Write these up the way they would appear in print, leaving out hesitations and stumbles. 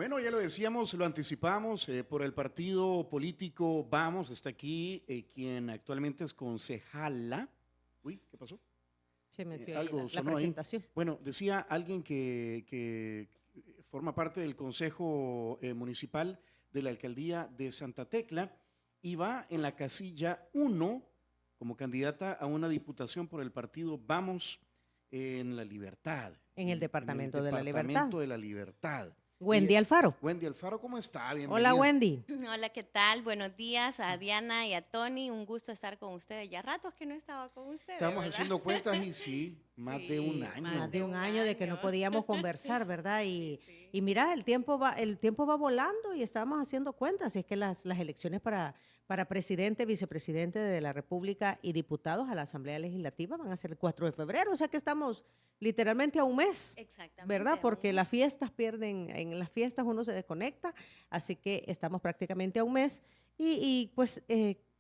Bueno, ya lo decíamos, lo anticipamos, por el partido político Vamos, está aquí quien actualmente es concejala. Uy, ¿qué pasó? Se metió ahí Algo la sonó ahí. presentación. Bueno, decía alguien que forma parte del Consejo Municipal de la Alcaldía de Santa Tecla y va en la casilla 1 como candidata a una diputación por el partido Vamos en la Libertad, En el en el Departamento de la Libertad. Departamento de la Libertad. Wendy Ella, Alfaro. Wendy Alfaro, ¿cómo está? Hola, Bienvenida. Wendy. Hola, ¿qué tal? Buenos días a Diana y a Tony. Un gusto estar con ustedes. Ya ratos que no estaba con ustedes, Estamos ¿verdad? haciendo cuentas y sí, más de un Sí, año. Más más de de un un año de que no año. podíamos conversar, ¿verdad? Sí, Y, sí. y mira, el tiempo va volando y estamos haciendo cuentas. Es que las elecciones para presidente, vicepresidente de la República y diputados a la Asamblea Legislativa van a ser el 4 de febrero. O sea que estamos literalmente a un mes, Exactamente, ¿verdad? a un Porque mes. las fiestas en las fiestas uno se desconecta, así que estamos prácticamente a un mes. Pues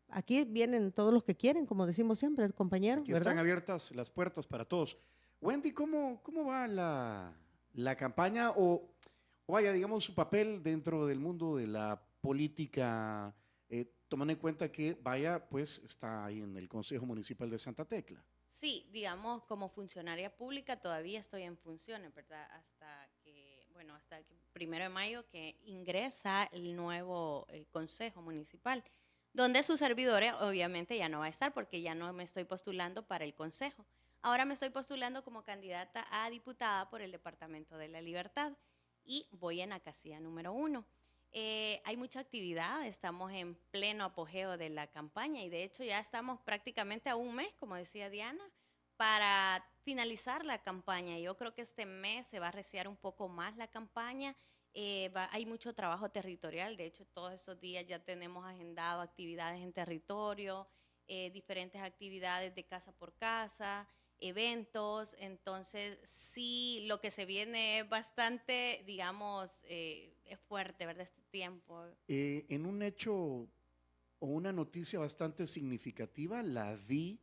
aquí vienen todos los que quieren, como decimos siempre, compañeros, Aquí están ¿verdad? abiertas las puertas para todos. Wendy, ¿cómo va la campaña o vaya, digamos, su papel dentro del mundo de la política, tomando en cuenta que vaya, pues está ahí en el Consejo Municipal de Santa Tecla? Sí, digamos, como funcionaria pública todavía estoy en funciones, ¿verdad? Hasta que 1 de mayo que ingresa el nuevo Consejo Municipal, donde sus servidores obviamente ya no va a estar porque ya no me estoy postulando para el Consejo. Ahora me estoy postulando como candidata a diputada por el Departamento de la Libertad y voy en la casilla número 1. Hay mucha actividad, estamos en pleno apogeo de la campaña y de hecho ya estamos prácticamente a un mes, como decía Diana, para finalizar la campaña. Yo creo que este mes se va a arreciar un poco más la campaña. Hay mucho trabajo territorial, de hecho todos estos días ya tenemos agendado actividades en territorio, diferentes actividades de casa por casa, eventos, entonces sí, lo que se viene es bastante, digamos, es fuerte, ¿verdad? Este tiempo. En un hecho o una noticia bastante significativa, la vi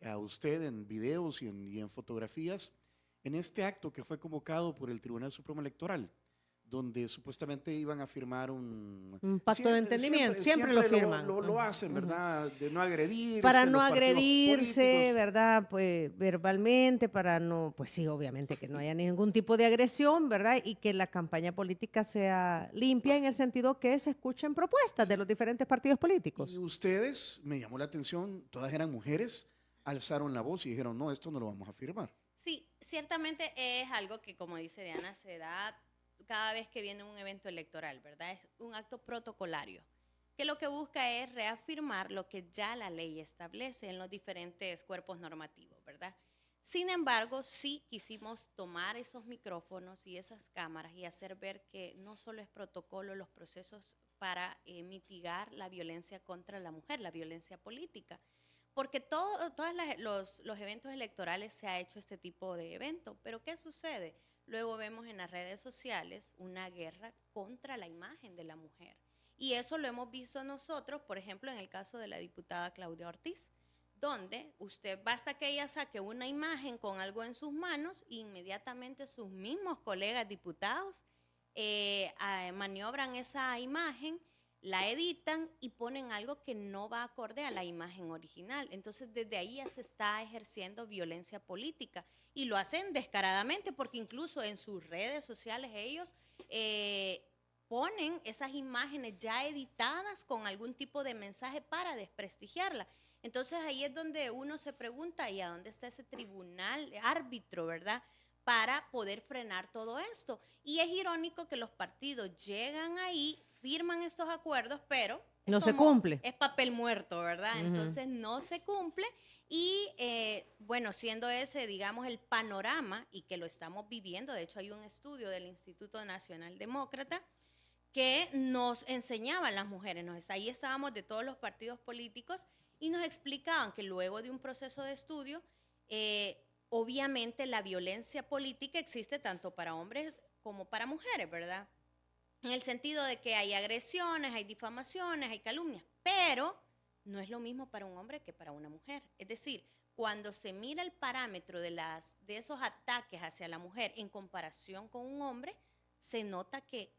a usted en videos y en fotografías en este acto que fue convocado por el Tribunal Supremo Electoral, donde supuestamente iban a firmar un... Un pacto de Siempre, entendimiento, siempre, siempre lo siempre firman. lo hacen, Ujú. ¿verdad? De no Para agredirse, no los partidos agredirse, políticos. ¿verdad? Pues verbalmente, para no, pues sí, obviamente que no haya ningún tipo de agresión, ¿verdad? Y que la campaña política sea limpia en el sentido que se escuchen propuestas de Y, los diferentes partidos y políticos. ustedes, me llamó la atención, todas eran mujeres, alzaron la voz y dijeron, no, esto no lo vamos a firmar. Sí, ciertamente es algo que, como dice Diana, se da cada vez que viene un evento electoral, ¿verdad? Es un acto protocolario, que lo que busca es reafirmar lo que ya la ley establece en los diferentes cuerpos normativos, ¿verdad? Sin embargo, sí quisimos tomar esos micrófonos y esas cámaras y hacer ver que no solo es protocolo los procesos para mitigar la violencia contra la mujer, la violencia política, porque todos los eventos electorales se ha hecho este tipo de evento, pero ¿qué sucede? Luego vemos en las redes sociales una guerra contra la imagen de la mujer. Y eso lo hemos visto nosotros, por ejemplo, en el caso de la diputada Claudia Ortiz, donde usted basta que ella saque una imagen con algo en sus manos, inmediatamente sus mismos colegas diputados maniobran esa imagen, la editan y ponen algo que no va acorde a la imagen original. Entonces, desde ahí ya se está ejerciendo violencia política y lo hacen descaradamente porque incluso en sus redes sociales ellos ponen esas imágenes ya editadas con algún tipo de mensaje para desprestigiarla. Entonces ahí es donde uno se pregunta, ¿y a dónde está ese tribunal árbitro, verdad? Para poder frenar todo esto. Y es irónico que los partidos llegan ahí, firman estos acuerdos, pero es No se como, cumple. es papel muerto, ¿verdad? Ujú. Entonces no se cumple y bueno, siendo ese, digamos, el panorama y que lo estamos viviendo, de hecho hay un estudio del Instituto Nacional Demócrata que nos enseñaban las mujeres, ahí estábamos de todos los partidos políticos y nos explicaban que luego de un proceso de estudio, obviamente la violencia política existe tanto para hombres como para mujeres, ¿verdad? En el sentido de que hay agresiones, hay difamaciones, hay calumnias, pero no es lo mismo para un hombre que para una mujer. Es decir, cuando se mira el parámetro de esos ataques hacia la mujer en comparación con un hombre, se nota que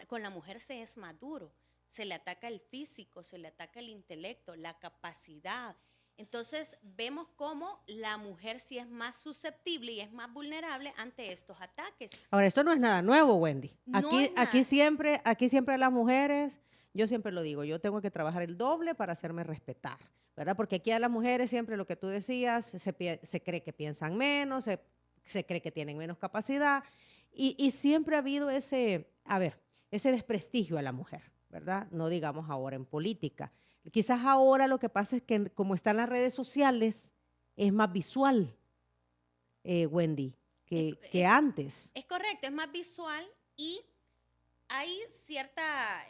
con la mujer se es más duro, se le ataca el físico, se le ataca el intelecto, la capacidad. Entonces vemos cómo la mujer sí es más susceptible y es más vulnerable ante estos ataques. Ahora, esto no es nada nuevo, Wendy. No es nada. Aquí siempre las mujeres, yo siempre lo digo, yo tengo que trabajar el doble para hacerme respetar, ¿verdad? Porque aquí a las mujeres siempre lo que tú decías, se cree que piensan menos, se cree que tienen menos capacidad y siempre ha habido ese desprestigio a la mujer, ¿verdad? No digamos ahora en política. Quizás ahora lo que pasa es que como están las redes sociales, es más visual, Wendy, que antes. Es correcto, es más visual y hay cierta,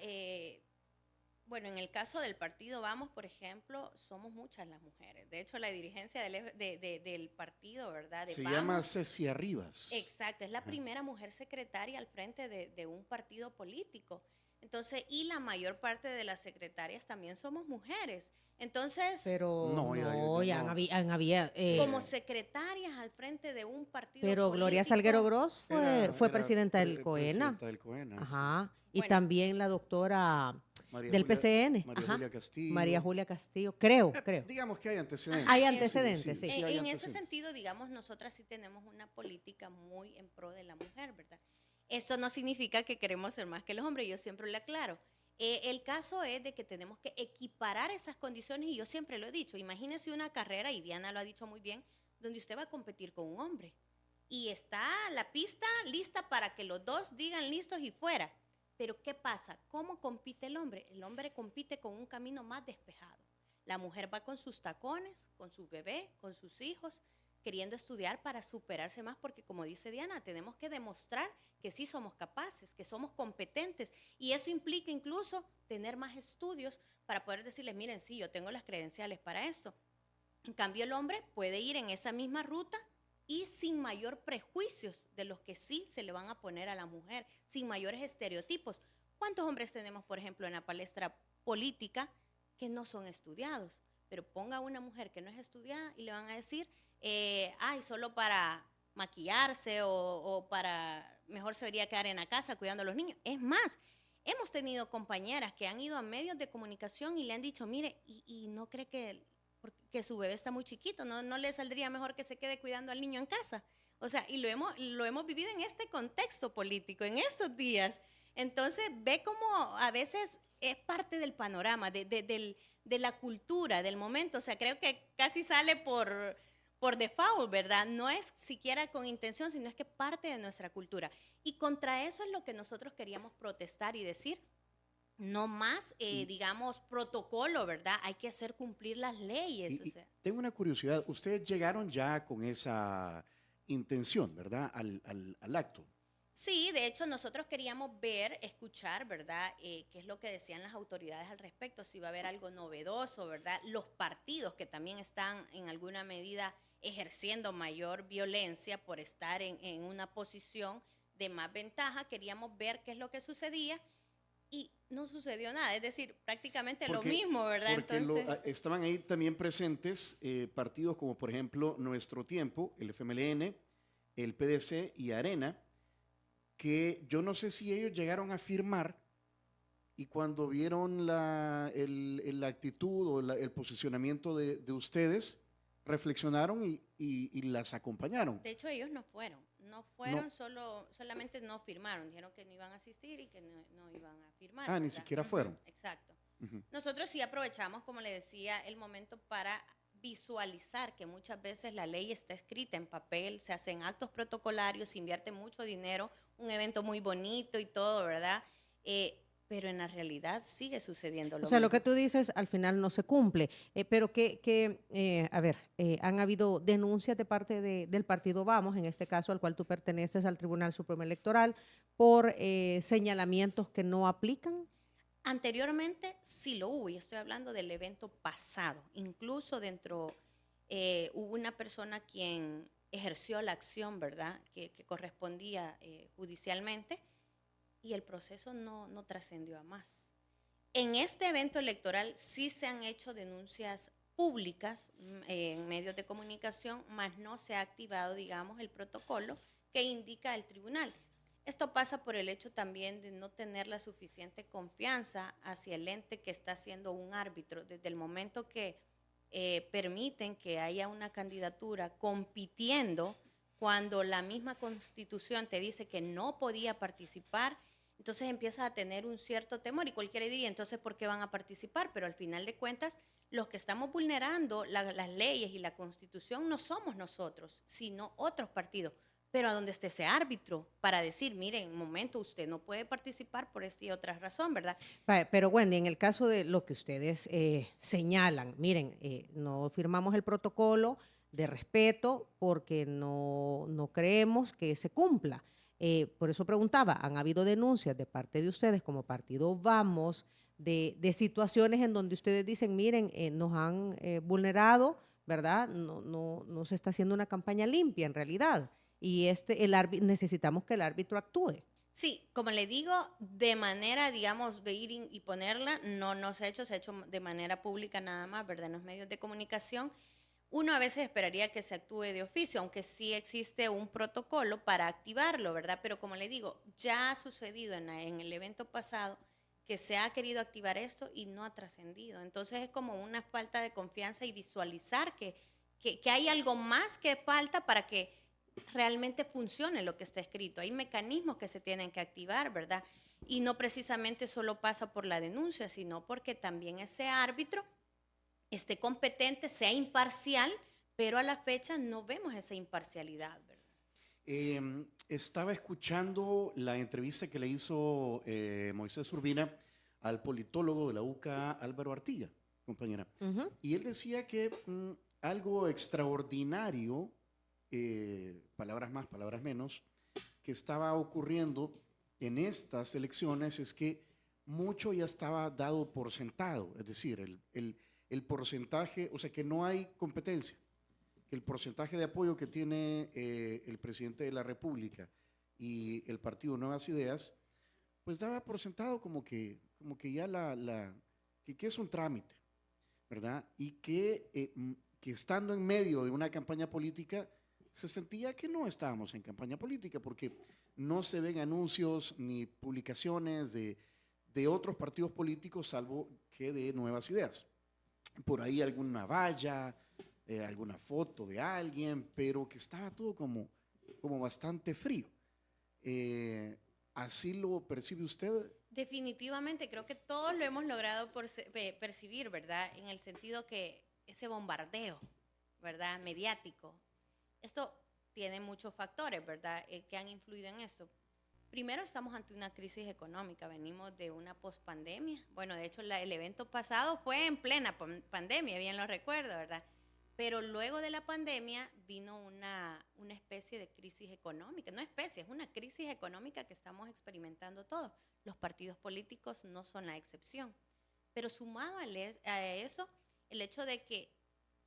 bueno, en el caso del partido Vamos, por ejemplo, somos muchas las mujeres. De hecho, la dirigencia del partido, ¿verdad? Se llama Cecia Rivas. Exacto, es la primera mujer secretaria al frente de un partido político. Entonces, y la mayor parte de las secretarias también somos mujeres. Entonces, Pero había, como secretarias al frente de un partido pero político. Gloria Salguero Gross fue Era presidenta del COENA. Presidenta del COENA, Ajá. sí. Y Bueno. también la doctora del Julia, PCN. María Ajá. Julia Castillo. María Julia Castillo, creo. Digamos que hay antecedentes. Hay antecedentes, sí. hay En ese antecedentes. sentido, digamos, nosotras sí tenemos una política muy en pro de la mujer, ¿verdad? Eso no significa que queremos ser más que los hombres, yo siempre lo aclaro. El caso es de que tenemos que equiparar esas condiciones y yo siempre lo he dicho, imagínese una carrera, y Diana lo ha dicho muy bien, donde usted va a competir con un hombre y está la pista lista para que los dos digan listos y fuera. Pero ¿qué pasa? ¿Cómo compite el hombre? El hombre compite con un camino más despejado. La mujer va con sus tacones, con su bebé, con sus hijos, queriendo estudiar para superarse más, porque como dice Diana, tenemos que demostrar que sí somos capaces, que somos competentes, y eso implica incluso tener más estudios para poder decirles, miren, sí, yo tengo las credenciales para esto. En cambio, el hombre puede ir en esa misma ruta y sin mayor prejuicios de los que sí se le van a poner a la mujer, sin mayores estereotipos. ¿Cuántos hombres tenemos, por ejemplo, en la palestra política que no son estudiados? Pero ponga a una mujer que no es estudiada y le van a decir, solo para maquillarse o para, mejor se debería quedar en la casa cuidando a los niños. Es más, hemos tenido compañeras que han ido a medios de comunicación y le han dicho, mire, y no cree que su bebé está muy chiquito, no le saldría mejor que se quede cuidando al niño en casa. O sea, y lo hemos vivido en este contexto político, en estos días. Entonces, ve cómo a veces es parte del panorama, de la cultura, del momento. O sea, creo que casi sale por default, ¿verdad? No es siquiera con intención, sino es que parte de nuestra cultura. Y contra eso es lo que nosotros queríamos protestar y decir, no más, digamos, protocolo, ¿verdad? Hay que hacer cumplir las leyes. Y tengo una curiosidad, ustedes llegaron ya con esa intención, ¿verdad? Al acto. Sí, de hecho nosotros queríamos ver, escuchar, ¿verdad? Qué es lo que decían las autoridades al respecto, si va a haber algo novedoso, ¿verdad? Los partidos que también están en alguna medida ejerciendo mayor violencia por estar en una posición de más ventaja, queríamos ver qué es lo que sucedía y no sucedió nada, es decir, prácticamente lo mismo, ¿verdad? Porque Entonces, estaban ahí también presentes partidos como por ejemplo Nuestro Tiempo, el FMLN, el PDC y Arena, que yo no sé si ellos llegaron a firmar y cuando vieron la actitud o el posicionamiento de ustedes, reflexionaron y las acompañaron. de hecho ellos no fueron, solamente no firmaron, dijeron que no iban a asistir y que no iban a firmar. Ni ¿verdad? siquiera fueron. Exacto. Ujú. Nosotros sí aprovechamos, como le decía, el momento para visualizar que muchas veces la ley está escrita en papel, se hacen actos protocolarios, se invierte mucho dinero, un evento muy bonito y todo, ¿verdad? Pero en la realidad sigue sucediendo lo O sea, mismo. lo que tú dices al final no se cumple. Pero han habido denuncias de parte del partido Vamos, en este caso al cual tú perteneces, al Tribunal Supremo Electoral, por señalamientos que no aplican. Anteriormente sí lo hubo, y estoy hablando del evento pasado. Incluso hubo una persona quien ejerció la acción, ¿verdad?, que correspondía judicialmente, y el proceso no trascendió a más. En este evento electoral sí se han hecho denuncias públicas en medios de comunicación, mas no se ha activado, digamos, el protocolo que indica el tribunal. Esto pasa por el hecho también de no tener la suficiente confianza hacia el ente que está siendo un árbitro. Desde el momento que permiten que haya una candidatura compitiendo, cuando la misma Constitución te dice que no podía participar, entonces empiezas a tener un cierto temor y cualquiera diría, entonces, ¿por qué van a participar? Pero al final de cuentas, los que estamos vulnerando las leyes y la Constitución no somos nosotros, sino otros partidos. Pero a donde esté ese árbitro para decir, mire, en un momento usted no puede participar por esta y otra razón, ¿verdad? Pero Wendy, en el caso de lo que ustedes señalan, miren, no firmamos el protocolo de respeto porque no creemos que se cumpla. Por eso preguntaba, ¿han habido denuncias de parte de ustedes como partido Vamos de situaciones en donde ustedes dicen, miren, nos han vulnerado, ¿verdad? No se está haciendo una campaña limpia en realidad y necesitamos que el árbitro actúe. Sí, como le digo, de manera, digamos, de ir y ponerla, no se ha hecho de manera pública nada más, ¿verdad? En los medios de comunicación. Uno a veces esperaría que se actúe de oficio, aunque sí existe un protocolo para activarlo, ¿verdad? Pero como le digo, ya ha sucedido en el evento pasado que se ha querido activar esto y no ha trascendido. Entonces es como una falta de confianza y visualizar que hay algo más que falta para que realmente funcione lo que está escrito. Hay mecanismos que se tienen que activar, ¿verdad? Y no precisamente solo pasa por la denuncia, sino porque también ese árbitro esté competente, sea imparcial, pero a la fecha no vemos esa imparcialidad, ¿verdad? Estaba escuchando la entrevista que le hizo Moisés Urbina al politólogo de la UCA, Álvaro Artiga, compañera. Ujú. Y él decía que algo extraordinario, palabras más, palabras menos, que estaba ocurriendo en estas elecciones es que mucho ya estaba dado por sentado, es decir, el porcentaje, o sea, que no hay competencia, que el porcentaje de apoyo que tiene el presidente de la República y el partido Nuevas Ideas, pues daba por sentado como que ya que es un trámite, ¿verdad? Y que estando en medio de una campaña política, se sentía que no estábamos en campaña política porque no se ven anuncios ni publicaciones de otros partidos políticos salvo que de Nuevas Ideas. Por ahí alguna valla, alguna foto de alguien, pero que estaba todo como bastante frío. ¿Así lo percibe usted? Definitivamente, creo que todos lo hemos logrado percibir, ¿verdad? En el sentido que ese bombardeo, ¿verdad? Mediático. Esto tiene muchos factores, ¿verdad? Que han influido en esto. Primero, estamos ante una crisis económica, venimos de una pospandemia. Bueno, de hecho, el evento pasado fue en plena pandemia, bien lo recuerdo, ¿verdad? Pero luego de la pandemia vino una especie de crisis económica. No especie, es una crisis económica que estamos experimentando todos. Los partidos políticos no son la excepción. Pero sumado a eso, el hecho de que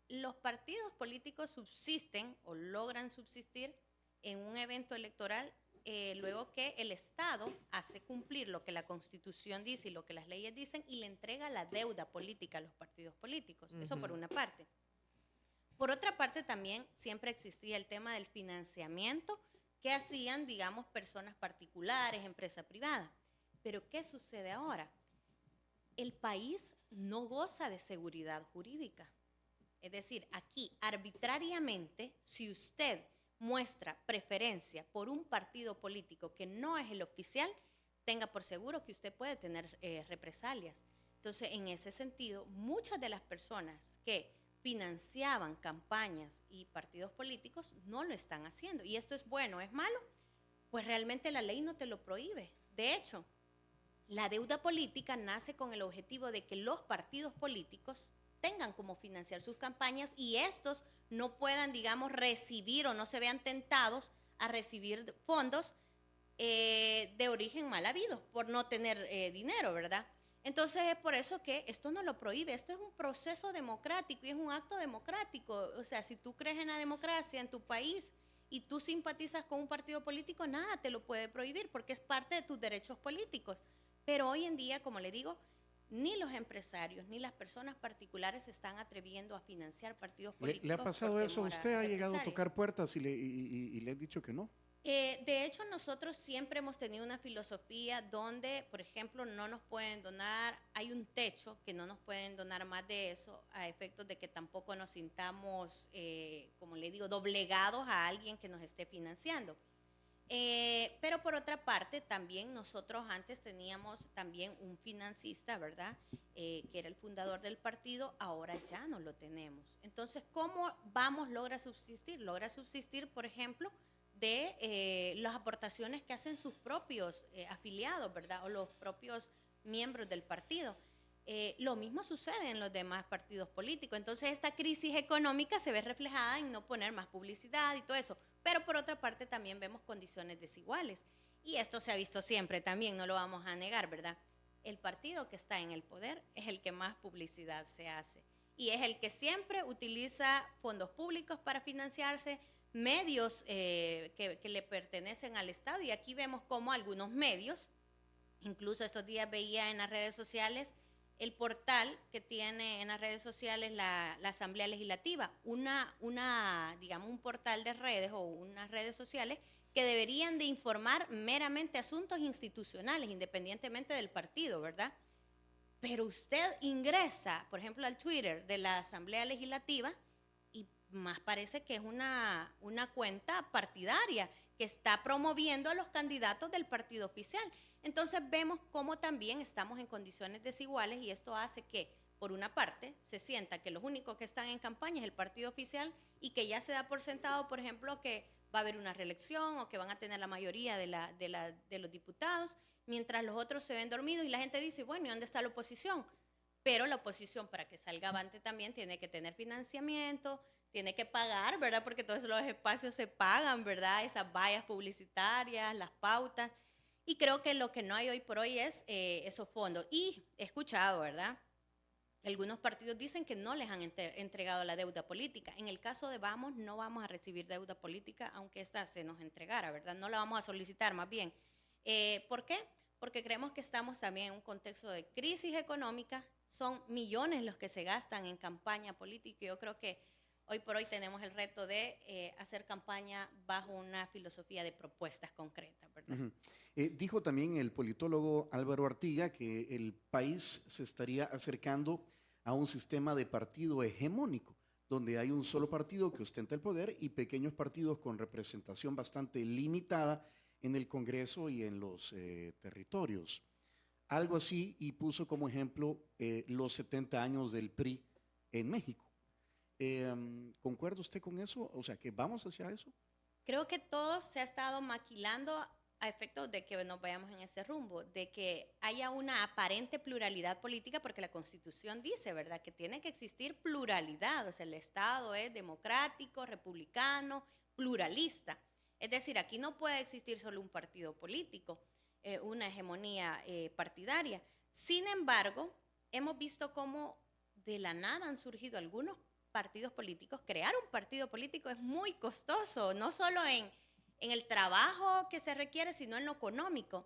los partidos políticos subsisten o logran subsistir en un evento electoral luego que el Estado hace cumplir lo que la Constitución dice y lo que las leyes dicen y le entrega la deuda política a los partidos políticos. Eso por una parte. Por otra parte, también siempre existía el tema del financiamiento que hacían, digamos, personas particulares, empresa privada. Pero ¿qué sucede ahora? El país no goza de seguridad jurídica. Es decir, aquí arbitrariamente, si usted muestra preferencia por un partido político que no es el oficial, tenga por seguro que usted puede tener represalias. Entonces, en ese sentido, muchas de las personas que financiaban campañas y partidos políticos no lo están haciendo. ¿Y esto es bueno, es malo? Pues realmente la ley no te lo prohíbe. De hecho, la deuda política nace con el objetivo de que los partidos políticos tengan como financiar sus campañas y estos no puedan, digamos, recibir o no se vean tentados a recibir fondos de origen mal habido por no tener dinero, ¿verdad? Entonces es por eso que esto no lo prohíbe, esto es un proceso democrático y es un acto democrático. O sea, si tú crees en la democracia en tu país y tú simpatizas con un partido político, nada te lo puede prohibir porque es parte de tus derechos políticos. Pero hoy en día, como le digo, ni los empresarios ni las personas particulares se están atreviendo a financiar partidos políticos. ¿Le ha pasado eso a usted? ¿Ha llegado a tocar puertas y le han dicho que no? De hecho, nosotros siempre hemos tenido una filosofía donde, por ejemplo, no nos pueden donar, hay un techo que no nos pueden donar más de eso, a efectos de que tampoco nos sintamos, como le digo, doblegados a alguien que nos esté financiando. Pero por otra parte, también nosotros antes teníamos también un financista, ¿verdad? Que era el fundador del partido, ahora ya no lo tenemos. Entonces, ¿cómo logra subsistir? Logra subsistir, por ejemplo, de las aportaciones que hacen sus propios afiliados, ¿verdad? O los propios miembros del partido. Lo mismo sucede en los demás partidos políticos. Entonces, esta crisis económica se ve reflejada en no poner más publicidad y todo eso. Pero por otra parte, también vemos condiciones desiguales. Y esto se ha visto siempre también, no lo vamos a negar, ¿verdad? El partido que está en el poder es el que más publicidad se hace. Y es el que siempre utiliza fondos públicos para financiarse, medios que le pertenecen al Estado. Y aquí vemos cómo algunos medios, incluso estos días veía en las redes sociales, el portal que tiene en las redes sociales la Asamblea Legislativa, digamos, un portal de redes o unas redes sociales que deberían de informar meramente asuntos institucionales, independientemente del partido, ¿verdad? Pero usted ingresa, por ejemplo, al Twitter de la Asamblea Legislativa y más parece que es una cuenta partidaria que está promoviendo a los candidatos del partido oficial. Entonces vemos cómo también estamos en condiciones desiguales y esto hace que, por una parte, se sienta que los únicos que están en campaña es el partido oficial y que ya se da por sentado, por ejemplo, que va a haber una reelección o que van a tener la mayoría de los diputados, mientras los otros se ven dormidos y la gente dice, bueno, ¿y dónde está la oposición? Pero la oposición, para que salga avante también, tiene que tener financiamiento, tiene que pagar, ¿verdad? Porque todos los espacios se pagan, ¿verdad? Esas vallas publicitarias, las pautas. Y creo que lo que no hay hoy por hoy es esos fondos. Y he escuchado, ¿verdad? Algunos partidos dicen que no les han entregado la deuda política. En el caso de Vamos, no vamos a recibir deuda política, aunque esta se nos entregara, ¿verdad? No la vamos a solicitar, más bien. ¿Por qué? Porque creemos que estamos también en un contexto de crisis económica. Son millones los que se gastan en campaña política. Y yo creo que hoy por hoy tenemos el reto de hacer campaña bajo una filosofía de propuestas concretas, ¿verdad? Uh-huh. Dijo también el politólogo Álvaro Artiga que el país se estaría acercando a un sistema de partido hegemónico, donde hay un solo partido que ostenta el poder y pequeños partidos con representación bastante limitada en el Congreso y en los territorios. Algo así, y puso como ejemplo los 70 años del PRI en México. ¿Concuerda usted con eso? O sea, ¿que vamos hacia eso? Creo que todo se ha estado maquilando a efectos de que nos vayamos en ese rumbo, de que haya una aparente pluralidad política, porque la Constitución dice, ¿verdad?, que tiene que existir pluralidad, o sea, el Estado es democrático, republicano, pluralista. Es decir, aquí no puede existir solo un partido político, una hegemonía partidaria. Sin embargo, hemos visto cómo de la nada han surgido algunos partidos políticos. Crear un partido político es muy costoso, no solo en el trabajo que se requiere, sino en lo económico.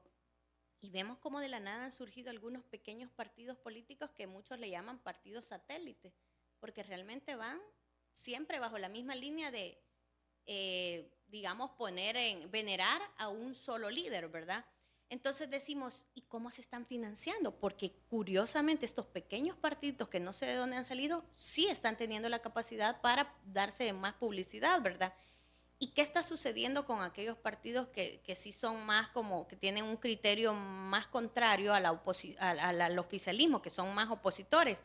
Y vemos cómo de la nada han surgido algunos pequeños partidos políticos que muchos le llaman partidos satélites, porque realmente van siempre bajo la misma línea de, digamos, venerar a un solo líder, ¿verdad? Entonces decimos, ¿y cómo se están financiando? Porque curiosamente estos pequeños partidos que no sé de dónde han salido, sí están teniendo la capacidad para darse más publicidad, ¿verdad? ¿Y qué está sucediendo con aquellos partidos que sí son más como, que tienen un criterio más contrario al oficialismo, que son más opositores?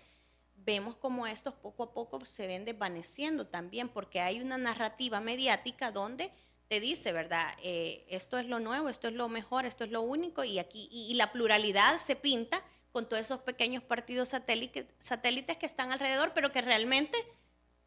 Vemos como estos poco a poco se ven desvaneciendo también, porque hay una narrativa mediática donde te dice, ¿verdad? Esto es lo nuevo, esto es lo mejor, esto es lo único, y aquí y la pluralidad se pinta con todos esos pequeños partidos satélites que están alrededor, pero que realmente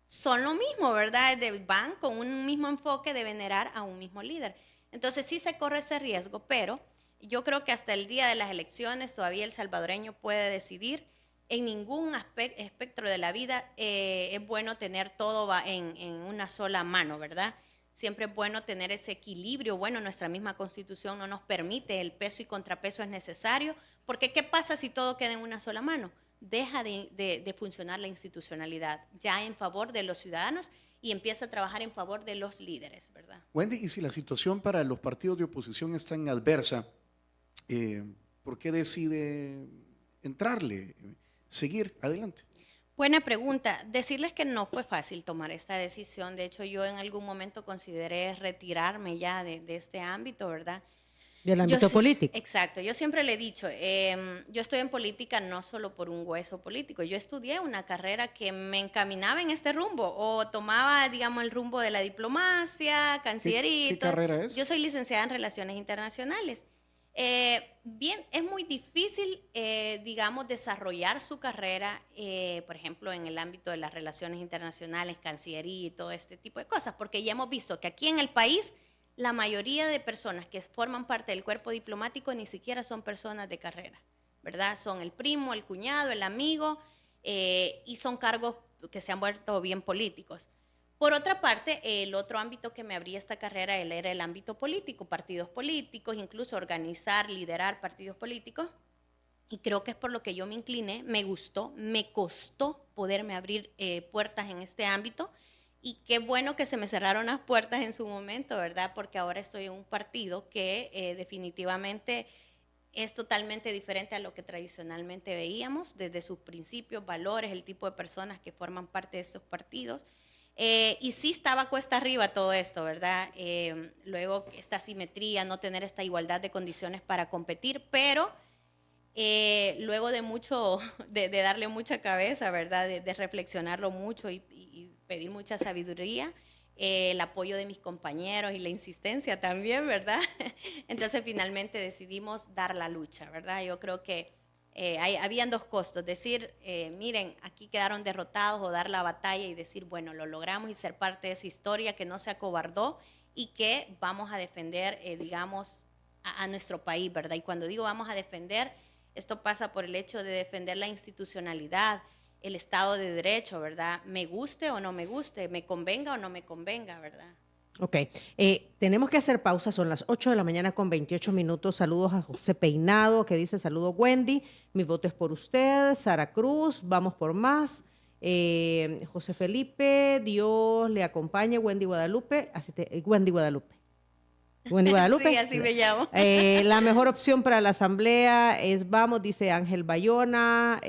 son lo mismo, ¿verdad? Van con un mismo enfoque de venerar a un mismo líder. Entonces sí se corre ese riesgo, pero yo creo que hasta el día de las elecciones todavía el salvadoreño puede decidir. En ningún espectro de la vida es bueno tener todo en una sola mano, ¿verdad? Siempre es bueno tener ese equilibrio. Bueno, nuestra misma Constitución no nos permite, el peso y contrapeso es necesario, porque ¿qué pasa si todo queda en una sola mano? deja de funcionar la institucionalidad ya en favor de los ciudadanos y empieza a trabajar en favor de los líderes, ¿verdad? Wendy, y si la situación para los partidos de oposición es tan adversa, ¿por qué decide entrarle, seguir adelante? Buena pregunta. Decirles que no fue fácil tomar esta decisión. De hecho, yo en algún momento consideré retirarme ya de este ámbito, ¿verdad? Del ámbito político. Exacto. Yo siempre le he dicho, yo estoy en política no solo por un hueso político. Yo estudié una carrera que me encaminaba en este rumbo o tomaba, digamos, el rumbo de la diplomacia, cancillería. ¿Qué carrera es? Yo soy licenciada en Relaciones Internacionales. Bien, es muy difícil, digamos, desarrollar su carrera, por ejemplo, en el ámbito de las relaciones internacionales, cancillería y todo este tipo de cosas, porque ya hemos visto que aquí en el país la mayoría de personas que forman parte del cuerpo diplomático ni siquiera son personas de carrera, ¿verdad? Son el primo, el cuñado, el amigo, y son cargos que se han vuelto bien políticos. Por otra parte, el otro ámbito que me abría esta carrera era el ámbito político, partidos políticos, incluso organizar, liderar partidos políticos. Y creo que es por lo que yo me incliné, me gustó, me costó poderme abrir puertas en este ámbito. Y qué bueno que se me cerraron las puertas en su momento, ¿verdad? Porque ahora estoy en un partido que definitivamente es totalmente diferente a lo que tradicionalmente veíamos, desde sus principios, valores, el tipo de personas que forman parte de estos partidos. Y sí estaba cuesta arriba todo esto, ¿verdad? Luego esta asimetría, no tener esta igualdad de condiciones para competir, pero luego de mucho, de darle mucha cabeza, ¿verdad? De reflexionarlo mucho y pedir mucha sabiduría, el apoyo de mis compañeros y la insistencia también, ¿verdad? Entonces finalmente decidimos dar la lucha, ¿verdad? Yo creo que habían dos costos, decir, miren, aquí quedaron derrotados o dar la batalla y decir, bueno, lo logramos y ser parte de esa historia que no se acobardó y que vamos a defender, digamos, a nuestro país, ¿verdad? Y cuando digo vamos a defender, esto pasa por el hecho de defender la institucionalidad, el Estado de Derecho, ¿verdad? Me guste o no me guste, me convenga o no me convenga, ¿verdad? Ok, tenemos que hacer pausa, son las 8 de la mañana con 28 minutos. Saludos a José Peinado, que dice, saludos Wendy, mi voto es por usted. Sara Cruz, vamos por más. José Felipe, Dios le acompañe. Wendy Guadalupe, Wendy Guadalupe. Wendy Guadalupe. Sí, así me llamo. La mejor opción para la asamblea es vamos, dice Ángel Bayona.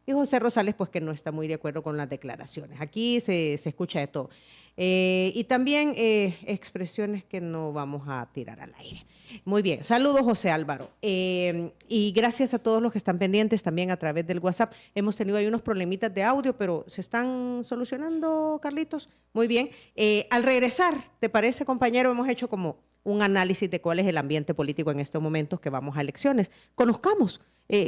Y José Rosales, pues que no está muy de acuerdo con las declaraciones. Aquí se escucha de todo. Y también expresiones que no vamos a tirar al aire. Muy bien, saludos José Álvaro. Y gracias a todos los que están pendientes también a través del WhatsApp. Hemos tenido ahí unos problemitas de audio, pero se están solucionando, Carlitos. Muy bien. Al regresar, ¿te parece, compañero? Hemos hecho como un análisis de cuál es el ambiente político en estos momentos que vamos a elecciones. Conozcamos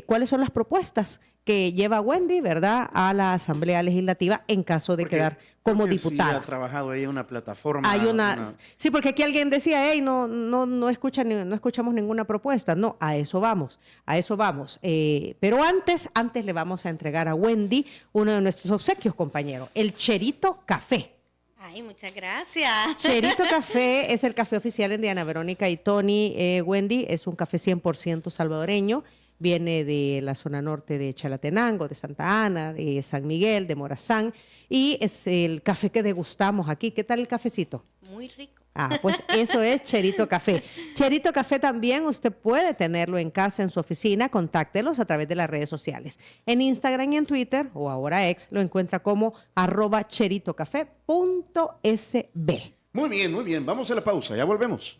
cuáles son las propuestas que lleva Wendy, ¿verdad?, a la Asamblea Legislativa en caso de quedar como diputada. Sí, ha trabajado ahí en una plataforma. Sí, porque aquí alguien decía, hey, no escuchamos ninguna propuesta. No, a eso vamos. Pero antes le vamos a entregar a Wendy uno de nuestros obsequios, compañero, el Cherito Café. Ay, muchas gracias. Cherito Café es el café oficial en Diana Verónica y Tony. Wendy, es un café 100% salvadoreño. Viene de la zona norte de Chalatenango, de Santa Ana, de San Miguel, de Morazán. Y es el café que degustamos aquí. ¿Qué tal el cafecito? Muy rico. Pues eso es Cherito Café. Cherito Café también usted puede tenerlo en casa, en su oficina. Contáctelos a través de las redes sociales. En Instagram y en Twitter, o ahora X, lo encuentra como @cheritocafé.sb. Muy bien. Vamos a la pausa, ya volvemos.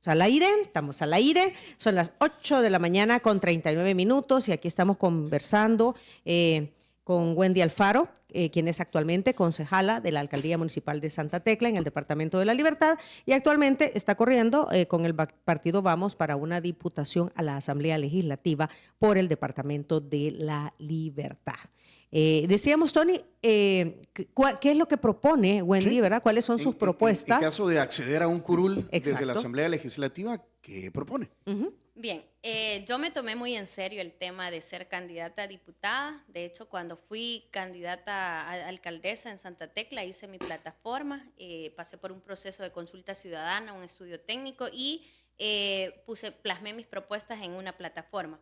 Estamos al aire, son las 8 de la mañana con 39 minutos y aquí estamos conversando con Wendy Alfaro, quien es actualmente concejala de la Alcaldía Municipal de Santa Tecla en el Departamento de la Libertad y actualmente está corriendo con el partido Vamos para una diputación a la Asamblea Legislativa por el Departamento de la Libertad. Decíamos, Tony, ¿qué es lo que propone Wendy, Sí. verdad? ¿Cuáles son sus propuestas? En caso de acceder a un curul desde la Exacto. Asamblea Legislativa, ¿qué propone? Bien, yo me tomé muy en serio el tema de ser candidata a diputada. De hecho, cuando fui candidata a alcaldesa en Santa Tecla, hice mi plataforma, pasé por un proceso de consulta ciudadana, un estudio técnico y plasmé mis propuestas en una plataforma.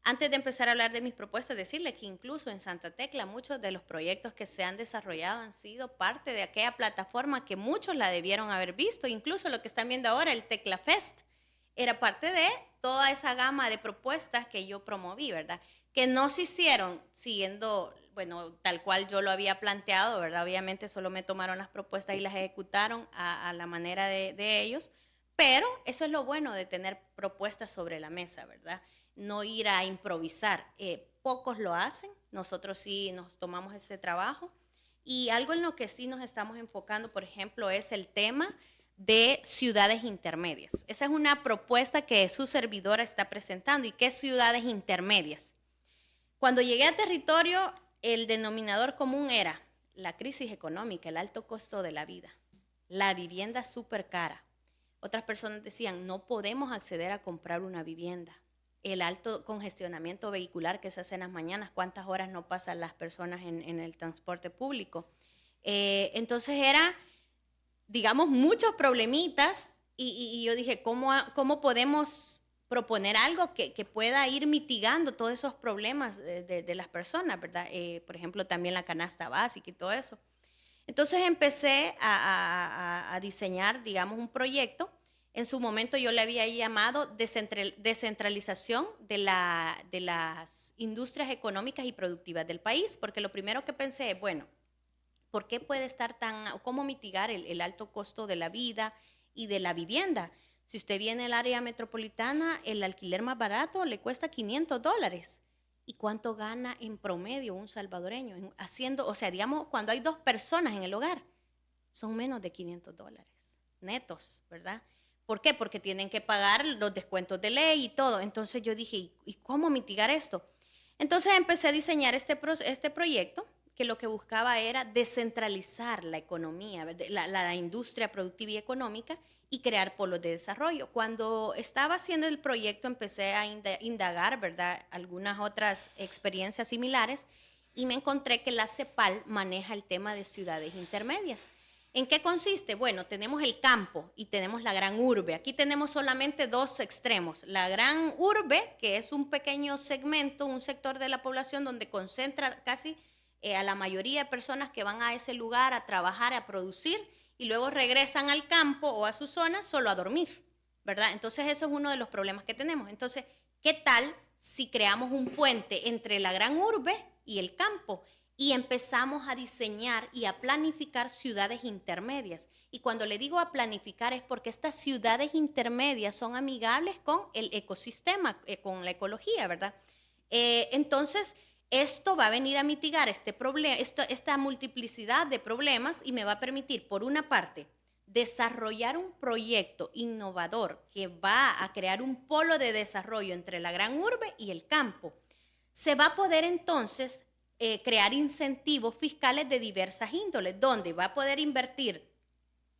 Antes de empezar a hablar de mis propuestas, decirle que incluso en Santa Tecla muchos de los proyectos que se han desarrollado han sido parte de aquella plataforma que muchos la debieron haber visto, incluso lo que están viendo ahora, el Tecla Fest, era parte de toda esa gama de propuestas que yo promoví, ¿verdad? Que no se hicieron siguiendo, bueno, tal cual yo lo había planteado, ¿verdad? Obviamente solo me tomaron las propuestas y las ejecutaron a la manera de ellos, pero eso es lo bueno de tener propuestas sobre la mesa, ¿verdad? No ir a improvisar. Pocos lo hacen, nosotros sí nos tomamos ese trabajo. Y algo en lo que sí nos estamos enfocando, por ejemplo, es el tema de ciudades intermedias. Esa es una propuesta que su servidora está presentando. ¿Y qué ciudades intermedias? Cuando llegué a territorio, el denominador común era la crisis económica, el alto costo de la vida, la vivienda súper cara. Otras personas decían, no podemos acceder a comprar una vivienda. El alto congestionamiento vehicular que se hace en las mañanas, cuántas horas no pasan las personas en el transporte público. Entonces era, digamos, muchos problemitas y yo dije, ¿cómo podemos proponer algo que pueda ir mitigando todos esos problemas de las personas, ¿verdad? Por ejemplo, también la canasta básica y todo eso. Entonces empecé a diseñar, digamos, un proyecto. En su momento yo le había llamado descentralización de las industrias económicas y productivas del país, porque lo primero que pensé es, bueno, ¿por qué puede estar cómo mitigar el alto costo de la vida y de la vivienda? Si usted viene al área metropolitana, el alquiler más barato le cuesta $500. ¿Y cuánto gana en promedio un salvadoreño? O sea, digamos, cuando hay 2 personas en el hogar, son menos de $500 netos, ¿verdad? ¿Por qué? Porque tienen que pagar los descuentos de ley y todo. Entonces yo dije, ¿y cómo mitigar esto? Entonces empecé a diseñar este proyecto que lo que buscaba era descentralizar la economía, la industria productiva y económica y crear polos de desarrollo. Cuando estaba haciendo el proyecto empecé a indagar, ¿verdad?, algunas otras experiencias similares y me encontré que la CEPAL maneja el tema de ciudades intermedias. ¿En qué consiste? Bueno, tenemos el campo y tenemos la gran urbe. Aquí tenemos solamente 2 extremos. La gran urbe, que es un pequeño segmento, un sector de la población donde concentra casi a la mayoría de personas que van a ese lugar a trabajar, a producir, y luego regresan al campo o a su zona solo a dormir, ¿verdad? Entonces eso es uno de los problemas que tenemos. Entonces, ¿qué tal si creamos un puente entre la gran urbe y el campo? Y empezamos a diseñar y a planificar ciudades intermedias. Y cuando le digo a planificar es porque estas ciudades intermedias son amigables con el ecosistema, con la ecología, ¿verdad? Entonces, esto va a venir a mitigar este problema, esta multiplicidad de problemas y me va a permitir, por una parte, desarrollar un proyecto innovador que va a crear un polo de desarrollo entre la gran urbe y el campo. Se va a poder entonces crear incentivos fiscales de diversas índoles, donde va a poder invertir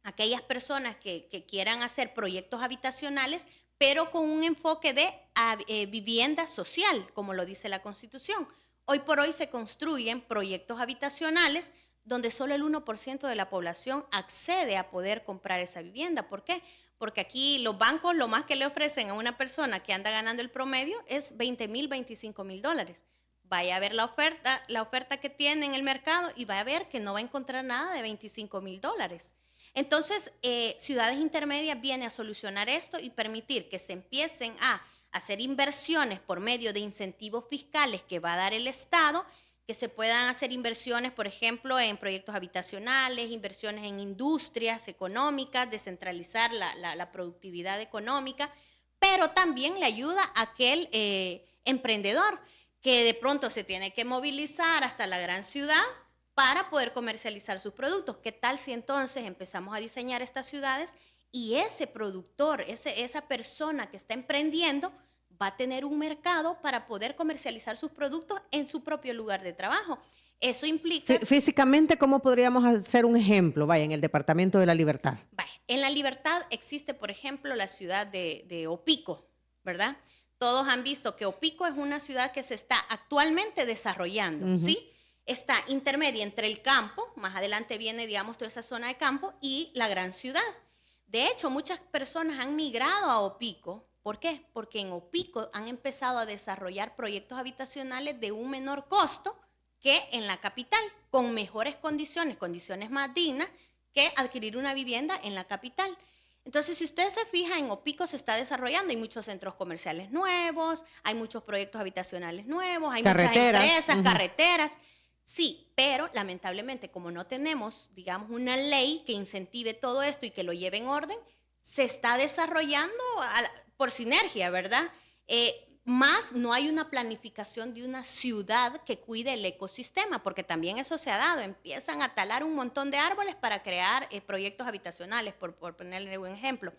aquellas personas que quieran hacer proyectos habitacionales, pero con un enfoque de vivienda social, como lo dice la Constitución. Hoy por hoy se construyen proyectos habitacionales donde solo el 1% de la población accede a poder comprar esa vivienda. ¿Por qué? Porque aquí los bancos lo más que le ofrecen a una persona que anda ganando el promedio es $20,000, $25,000. Vaya a ver la oferta que tiene en el mercado y va a ver que no va a encontrar nada de $25,000. Entonces, Ciudades Intermedias viene a solucionar esto y permitir que se empiecen a hacer inversiones por medio de incentivos fiscales que va a dar el Estado, que se puedan hacer inversiones, por ejemplo, en proyectos habitacionales, inversiones en industrias económicas, descentralizar la productividad económica, pero también le ayuda a aquel emprendedor que de pronto se tiene que movilizar hasta la gran ciudad para poder comercializar sus productos. ¿Qué tal si entonces empezamos a diseñar estas ciudades y ese productor, esa persona que está emprendiendo, va a tener un mercado para poder comercializar sus productos en su propio lugar de trabajo? Eso implica... Físicamente, ¿cómo podríamos hacer un ejemplo? Vaya, en el Departamento de la Libertad. Vaya, en La Libertad existe, por ejemplo, la ciudad de Opico, ¿verdad? Todos han visto que Opico es una ciudad que se está actualmente desarrollando, ¿sí? Está intermedia entre el campo, más adelante viene, digamos, toda esa zona de campo, y la gran ciudad. De hecho, muchas personas han migrado a Opico. ¿Por qué? Porque en Opico han empezado a desarrollar proyectos habitacionales de un menor costo que en la capital, con mejores condiciones, condiciones más dignas que adquirir una vivienda en la capital. Entonces, si usted se fija, en Opico se está desarrollando, hay muchos centros comerciales nuevos, hay muchos proyectos habitacionales nuevos, hay muchas empresas, carreteras. Sí, pero lamentablemente, como no tenemos, digamos, una ley que incentive todo esto y que lo lleve en orden, se está desarrollando por sinergia, ¿verdad? Más no hay una planificación de una ciudad que cuide el ecosistema, porque también eso se ha dado. Empiezan a talar un montón de árboles para crear proyectos habitacionales, por ponerle un ejemplo.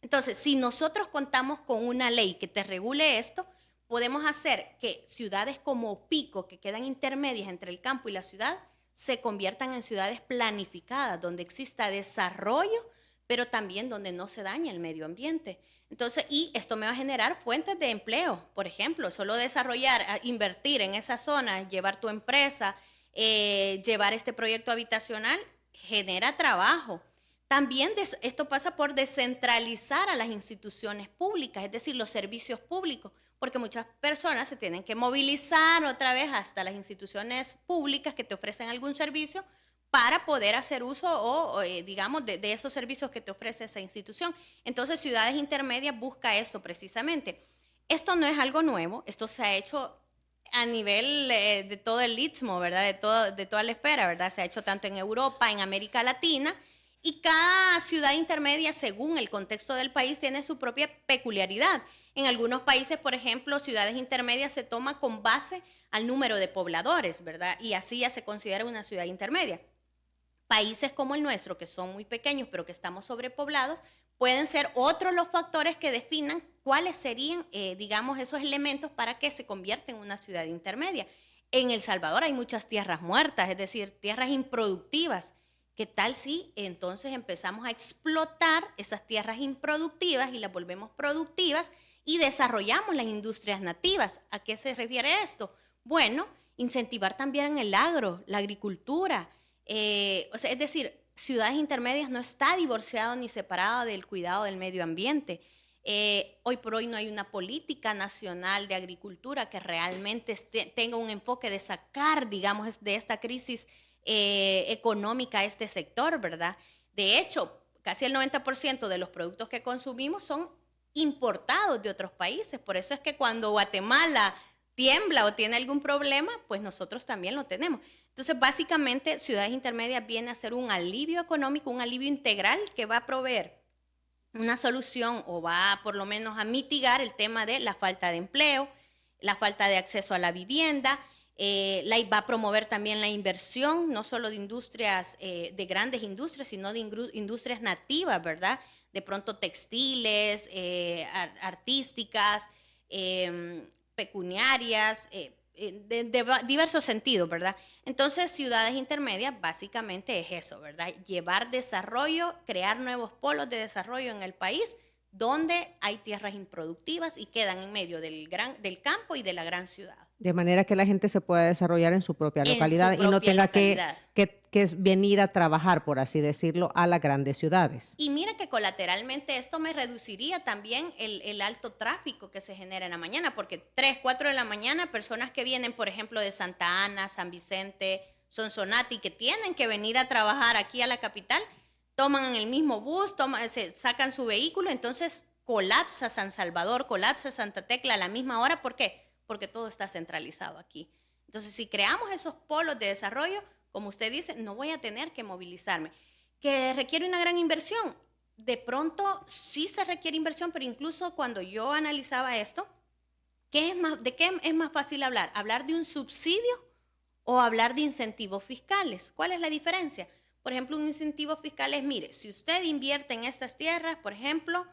Entonces, si nosotros contamos con una ley que te regule esto, podemos hacer que ciudades como Pico, que quedan intermedias entre el campo y la ciudad, se conviertan en ciudades planificadas, donde exista desarrollo, pero también donde no se dañe el medio ambiente. Entonces, y esto me va a generar fuentes de empleo. Por ejemplo, solo desarrollar, invertir en esa zona, llevar tu empresa, llevar este proyecto habitacional, genera trabajo. También esto pasa por descentralizar a las instituciones públicas, es decir, los servicios públicos, porque muchas personas se tienen que movilizar otra vez hasta las instituciones públicas que te ofrecen algún servicio para poder hacer uso o digamos, de esos servicios que te ofrece esa institución. Entonces, Ciudades Intermedias busca esto precisamente. Esto no es algo nuevo, esto se ha hecho a nivel de todo el istmo, ¿verdad? De toda la esfera, ¿verdad? Se ha hecho tanto en Europa, en América Latina, y cada ciudad intermedia, según el contexto del país, tiene su propia peculiaridad. En algunos países, por ejemplo, ciudades intermedias se toma con base al número de pobladores, ¿verdad? Y así ya se considera una ciudad intermedia. Países como el nuestro, que son muy pequeños, pero que estamos sobrepoblados, pueden ser otros los factores que definan cuáles serían, digamos, esos elementos para que se convierta en una ciudad intermedia. En El Salvador hay muchas tierras muertas, es decir, tierras improductivas. ¿Qué tal si entonces empezamos a explotar esas tierras improductivas y las volvemos productivas y desarrollamos las industrias nativas? ¿A qué se refiere esto? Bueno, incentivar también el agro, la agricultura. O sea, es decir, ciudades intermedias no está divorciado ni separado del cuidado del medio ambiente. Hoy por hoy no hay una política nacional de agricultura que realmente tenga un enfoque de sacar, digamos, de esta crisis económica a este sector, ¿verdad? De hecho, casi el 90% de los productos que consumimos son importados de otros países. Por eso es que cuando Guatemala tiembla o tiene algún problema, pues nosotros también lo tenemos. Entonces, básicamente, Ciudades Intermedias viene a ser un alivio económico, un alivio integral que va a proveer una solución o va por lo menos a mitigar el tema de la falta de empleo, la falta de acceso a la vivienda, va a promover también la inversión, no solo de industrias, de grandes industrias, sino de industrias nativas, ¿verdad? De pronto textiles, artísticas, pecuniarias, de diversos sentidos, ¿verdad? Entonces, Ciudades Intermedias básicamente es eso, ¿verdad? Llevar desarrollo, crear nuevos polos de desarrollo en el país donde hay tierras improductivas y quedan en medio del campo y de la gran ciudad. De manera que la gente se pueda desarrollar en su propia localidad y no tenga que venir a trabajar, por así decirlo, a las grandes ciudades. Y mira que colateralmente esto me reduciría también el alto tráfico que se genera en la mañana, porque 3, 4 de la mañana, personas que vienen, por ejemplo, de Santa Ana, San Vicente, Sonsonate, que tienen que venir a trabajar aquí a la capital, toman el mismo bus, sacan su vehículo, entonces colapsa San Salvador, colapsa Santa Tecla a la misma hora. ¿Por qué? Porque todo está centralizado aquí. Entonces, si creamos esos polos de desarrollo, como usted dice, no voy a tener que movilizarme. ¿Que requiere una gran inversión? De pronto sí se requiere inversión, pero incluso cuando yo analizaba esto, ¿de qué es más fácil hablar? ¿Hablar de un subsidio o hablar de incentivos fiscales? ¿Cuál es la diferencia? Por ejemplo, un incentivo fiscal es, mire, si usted invierte en estas tierras, por ejemplo,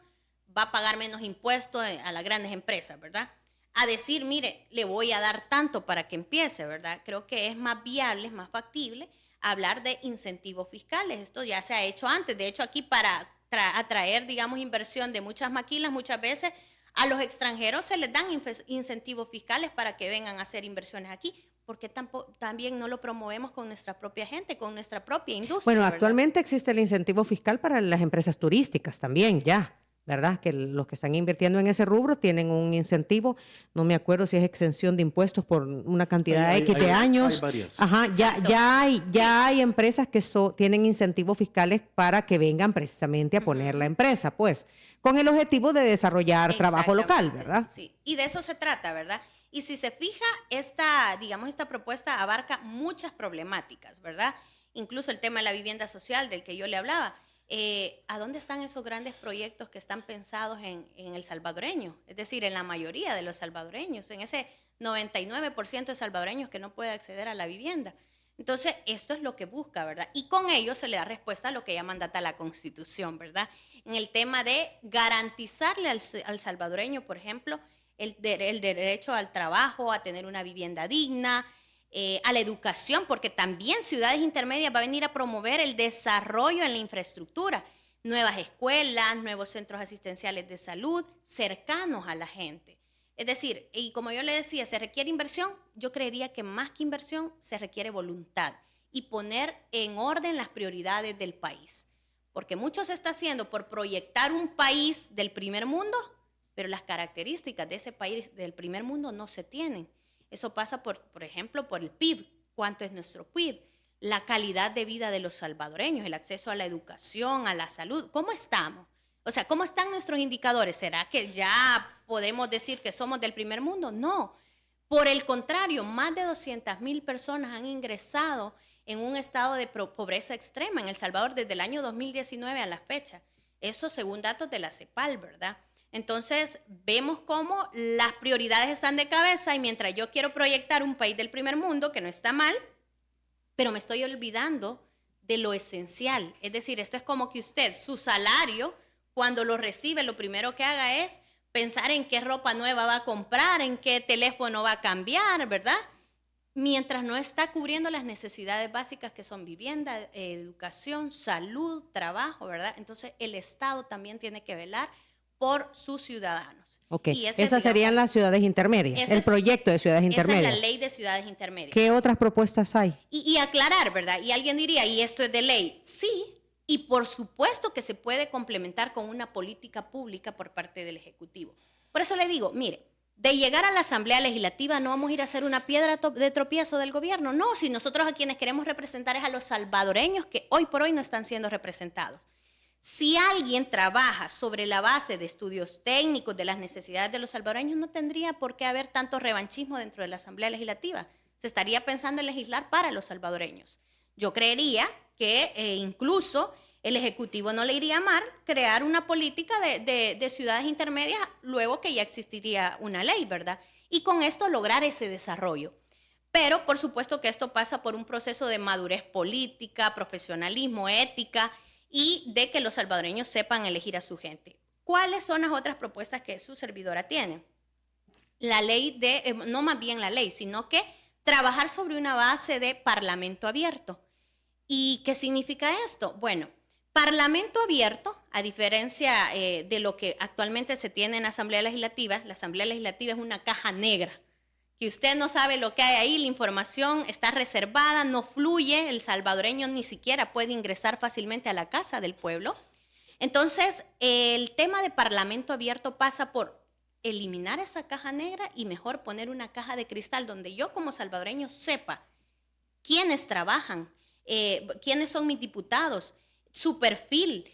va a pagar menos impuestos a las grandes empresas, ¿verdad? A decir, mire, le voy a dar tanto para que empiece, ¿verdad? Creo que es más viable, es más factible hablar de incentivos fiscales. Esto ya se ha hecho antes. De hecho, aquí para atraer, digamos, inversión de muchas maquilas, muchas veces a los extranjeros se les dan incentivos fiscales para que vengan a hacer inversiones aquí. Porque también no lo promovemos con nuestra propia gente, con nuestra propia industria. Bueno, ¿verdad? actualmente existe el incentivo fiscal para las empresas turísticas también, ya, ¿verdad? Que los que están invirtiendo en ese rubro tienen un incentivo, no me acuerdo si es exención de impuestos por una cantidad X de años. Hay varias. Ajá, ya hay empresas que tienen incentivos fiscales para que vengan precisamente a poner la empresa, pues, con el objetivo de desarrollar trabajo local, ¿verdad? Sí, y de eso se trata, ¿verdad? Y si se fija, digamos, esta propuesta abarca muchas problemáticas, ¿verdad? Incluso el tema de la vivienda social del que yo le hablaba. ¿A dónde están esos grandes proyectos que están pensados en el salvadoreño? Es decir, en la mayoría de los salvadoreños, en ese 99% de salvadoreños que no puede acceder a la vivienda. Entonces, esto es lo que busca, ¿verdad? Y con ello se le da respuesta a lo que ya mandata la Constitución, ¿verdad? En el tema de garantizarle al salvadoreño, por ejemplo, el derecho al trabajo, a tener una vivienda digna, a la educación, porque también Ciudades Intermedias va a venir a promover el desarrollo en la infraestructura, nuevas escuelas, nuevos centros asistenciales de salud, cercanos a la gente. Es decir, y como yo le decía, ¿se requiere inversión? Yo creería que más que inversión se requiere voluntad y poner en orden las prioridades del país. Porque mucho se está haciendo por proyectar un país del primer mundo, pero las características de ese país del primer mundo no se tienen. Eso pasa, por ejemplo, por el PIB. ¿Cuánto es nuestro PIB? La calidad de vida de los salvadoreños, el acceso a la educación, a la salud. ¿Cómo estamos? O sea, ¿cómo están nuestros indicadores? ¿Será que ya podemos decir que somos del primer mundo? No. Por el contrario, más de 200,000 personas han ingresado en un estado de pobreza extrema en El Salvador desde el año 2019 a la fecha. Eso según datos de la CEPAL, ¿verdad? Entonces, vemos cómo las prioridades están de cabeza y mientras yo quiero proyectar un país del primer mundo, que no está mal, pero me estoy olvidando de lo esencial. Es decir, esto es como que usted, su salario, cuando lo recibe, lo primero que haga es pensar en qué ropa nueva va a comprar, en qué teléfono va a cambiar, ¿verdad? Mientras no está cubriendo las necesidades básicas que son vivienda, educación, salud, trabajo, ¿verdad? Entonces, el Estado también tiene que velar por sus ciudadanos. Ok, esas serían las ciudades intermedias, el proyecto de ciudades intermedias. Esa es la ley de ciudades intermedias. ¿Qué otras propuestas hay? Y aclarar, ¿verdad? Y alguien diría, ¿y esto es de ley? Sí, y por supuesto que se puede complementar con una política pública por parte del Ejecutivo. Por eso le digo, mire, de llegar a la Asamblea Legislativa no vamos a ir a hacer una piedra de tropiezo del gobierno. No, si nosotros a quienes queremos representar es a los salvadoreños que hoy por hoy no están siendo representados. Si alguien trabaja sobre la base de estudios técnicos de las necesidades de los salvadoreños, no tendría por qué haber tanto revanchismo dentro de la Asamblea Legislativa. Se estaría pensando en legislar para los salvadoreños. Yo creería que incluso el Ejecutivo no le iría mal crear una política de ciudades intermedias luego que ya existiría una ley, ¿verdad? Y con esto lograr ese desarrollo. Pero por supuesto que esto pasa por un proceso de madurez política, profesionalismo, ética, y de que los salvadoreños sepan elegir a su gente. ¿Cuáles son las otras propuestas que su servidora tiene? La ley no más bien la ley, sino que trabajar sobre una base de parlamento abierto. ¿Y qué significa esto? Bueno, parlamento abierto, a diferencia de lo que actualmente se tiene en la Asamblea Legislativa es una caja negra, que usted no sabe lo que hay ahí, la información está reservada, no fluye, el salvadoreño ni siquiera puede ingresar fácilmente a la casa del pueblo. Entonces, el tema de parlamento abierto pasa por eliminar esa caja negra y mejor poner una caja de cristal donde yo como salvadoreño sepa quiénes trabajan, quiénes son mis diputados, su perfil,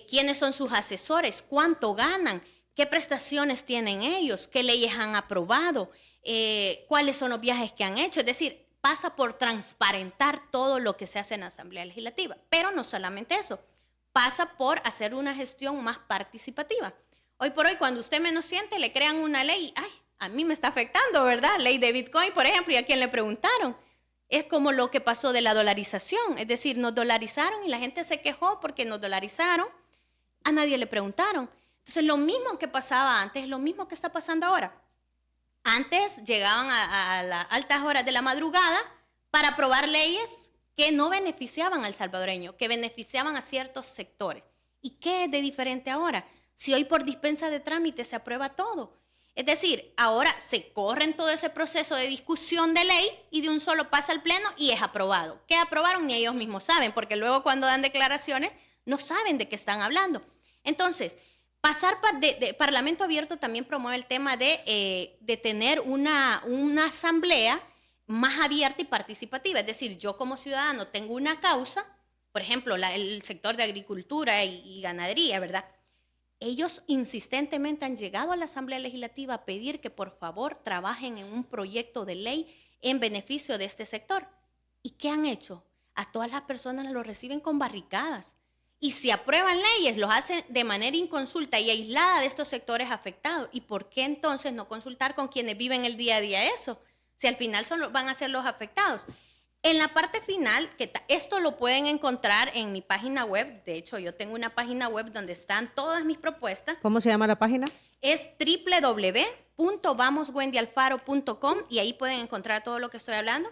quiénes son sus asesores, cuánto ganan, qué prestaciones tienen ellos, qué leyes han aprobado, cuáles son los viajes que han hecho. Es decir, pasa por transparentar todo lo que se hace en la Asamblea Legislativa. Pero no solamente eso, pasa por hacer una gestión más participativa. Hoy por hoy, cuando usted menos siente, le crean una ley, ay, a mí me está afectando, ¿verdad? Ley de Bitcoin, por ejemplo, y a quien le preguntaron. Es como lo que pasó de la dolarización, es decir, nos dolarizaron y la gente se quejó porque nos dolarizaron, a nadie le preguntaron. Entonces, lo mismo que pasaba antes es lo mismo que está pasando ahora. Antes llegaban a las altas horas de la madrugada para aprobar leyes que no beneficiaban al salvadoreño, que beneficiaban a ciertos sectores. ¿Y qué es de diferente ahora? Si hoy por dispensa de trámite se aprueba todo. Es decir, ahora se corre en todo ese proceso de discusión de ley y de un solo pasa al pleno y es aprobado. ¿Qué aprobaron? Ni ellos mismos saben, porque luego cuando dan declaraciones no saben de qué están hablando. Entonces, pasar de Parlamento Abierto también promueve el tema de tener una asamblea más abierta y participativa. Es decir, yo como ciudadano tengo una causa, por ejemplo, el sector de agricultura y ganadería, ¿verdad? Ellos insistentemente han llegado a la Asamblea Legislativa a pedir que por favor trabajen en un proyecto de ley en beneficio de este sector. ¿Y qué han hecho? A todas las personas los reciben con barricadas. Y si aprueban leyes, los hacen de manera inconsulta y aislada de estos sectores afectados. ¿Y por qué entonces no consultar con quienes viven el día a día eso? Si al final van a ser los afectados. En la parte final, esto lo pueden encontrar en mi página web. De hecho, yo tengo una página web donde están todas mis propuestas. ¿Cómo se llama la página? Es www.vamoswendyalfaro.com y ahí pueden encontrar todo lo que estoy hablando.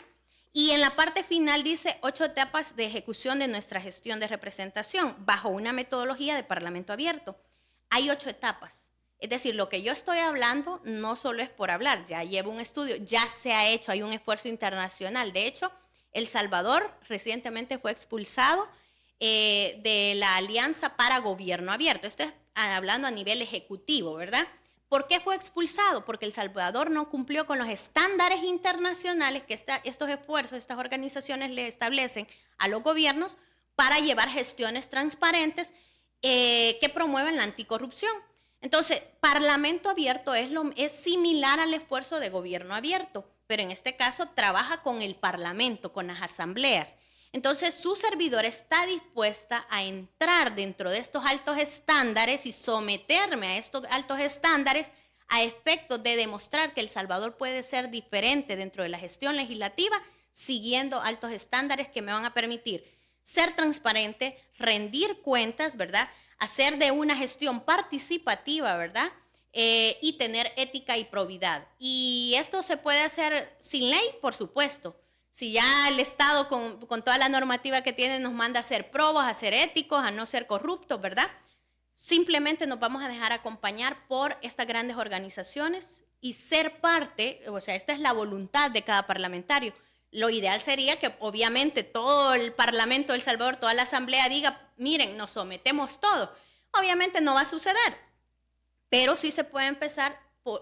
Y en la parte final dice 8 etapas de ejecución de nuestra gestión de representación bajo una metodología de Parlamento Abierto. Hay 8 etapas. Es decir, lo que yo estoy hablando no solo es por hablar, ya llevo un estudio, ya se ha hecho, hay un esfuerzo internacional. De hecho, El Salvador recientemente fue expulsado de la Alianza para Gobierno Abierto. Esto es hablando a nivel ejecutivo, ¿verdad? ¿Por qué fue expulsado? Porque El Salvador no cumplió con los estándares internacionales que estos esfuerzos, estas organizaciones le establecen a los gobiernos para llevar gestiones transparentes que promuevan la anticorrupción. Entonces, Parlamento Abierto es similar al esfuerzo de Gobierno Abierto, pero en este caso trabaja con el Parlamento, con las asambleas. Entonces, su servidor está dispuesta a entrar dentro de estos altos estándares y someterme a estos altos estándares a efectos de demostrar que El Salvador puede ser diferente dentro de la gestión legislativa, siguiendo altos estándares que me van a permitir ser transparente, rendir cuentas, ¿verdad? Hacer de una gestión participativa, ¿verdad? Y tener ética y probidad. Y esto se puede hacer sin ley, por supuesto. Si ya el Estado con toda la normativa que tiene nos manda a ser probos, a ser éticos, a no ser corruptos, ¿verdad? Simplemente nos vamos a dejar acompañar por estas grandes organizaciones y ser parte, o sea, esta es la voluntad de cada parlamentario. Lo ideal sería que obviamente todo el Parlamento de El Salvador, toda la Asamblea diga, miren, nos sometemos todos. Obviamente no va a suceder, pero sí se puede empezar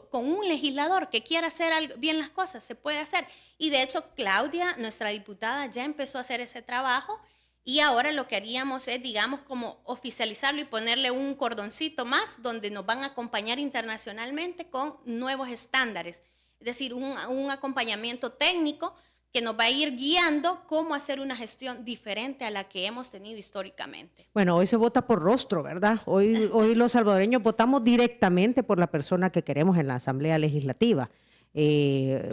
con un legislador que quiera hacer bien las cosas, se puede hacer. Y de hecho, Claudia, nuestra diputada, ya empezó a hacer ese trabajo y ahora lo que haríamos es, digamos, como oficializarlo y ponerle un cordoncito más donde nos van a acompañar internacionalmente con nuevos estándares. Es decir, un acompañamiento técnico que nos va a ir guiando cómo hacer una gestión diferente a la que hemos tenido históricamente. Bueno, hoy se vota por rostro, ¿verdad? Hoy los salvadoreños votamos directamente por la persona que queremos en la Asamblea Legislativa.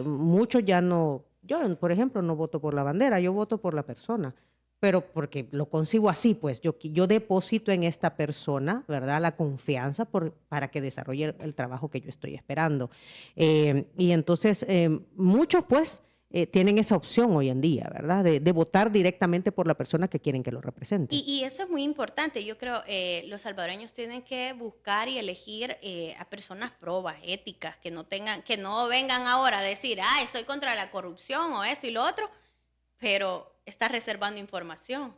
Muchos ya no, yo por ejemplo no voto por la bandera, yo voto por la persona, pero porque lo concibo así, pues yo deposito en esta persona, ¿verdad? La confianza para que desarrolle el trabajo que yo estoy esperando. Y entonces muchos pues tienen esa opción hoy en día, ¿verdad? De votar directamente por la persona que quieren que lo represente. Y eso es muy importante. Yo creo los salvadoreños tienen que buscar y elegir a personas probas, éticas, que no vengan ahora a decir, estoy contra la corrupción o esto y lo otro, pero estás reservando información,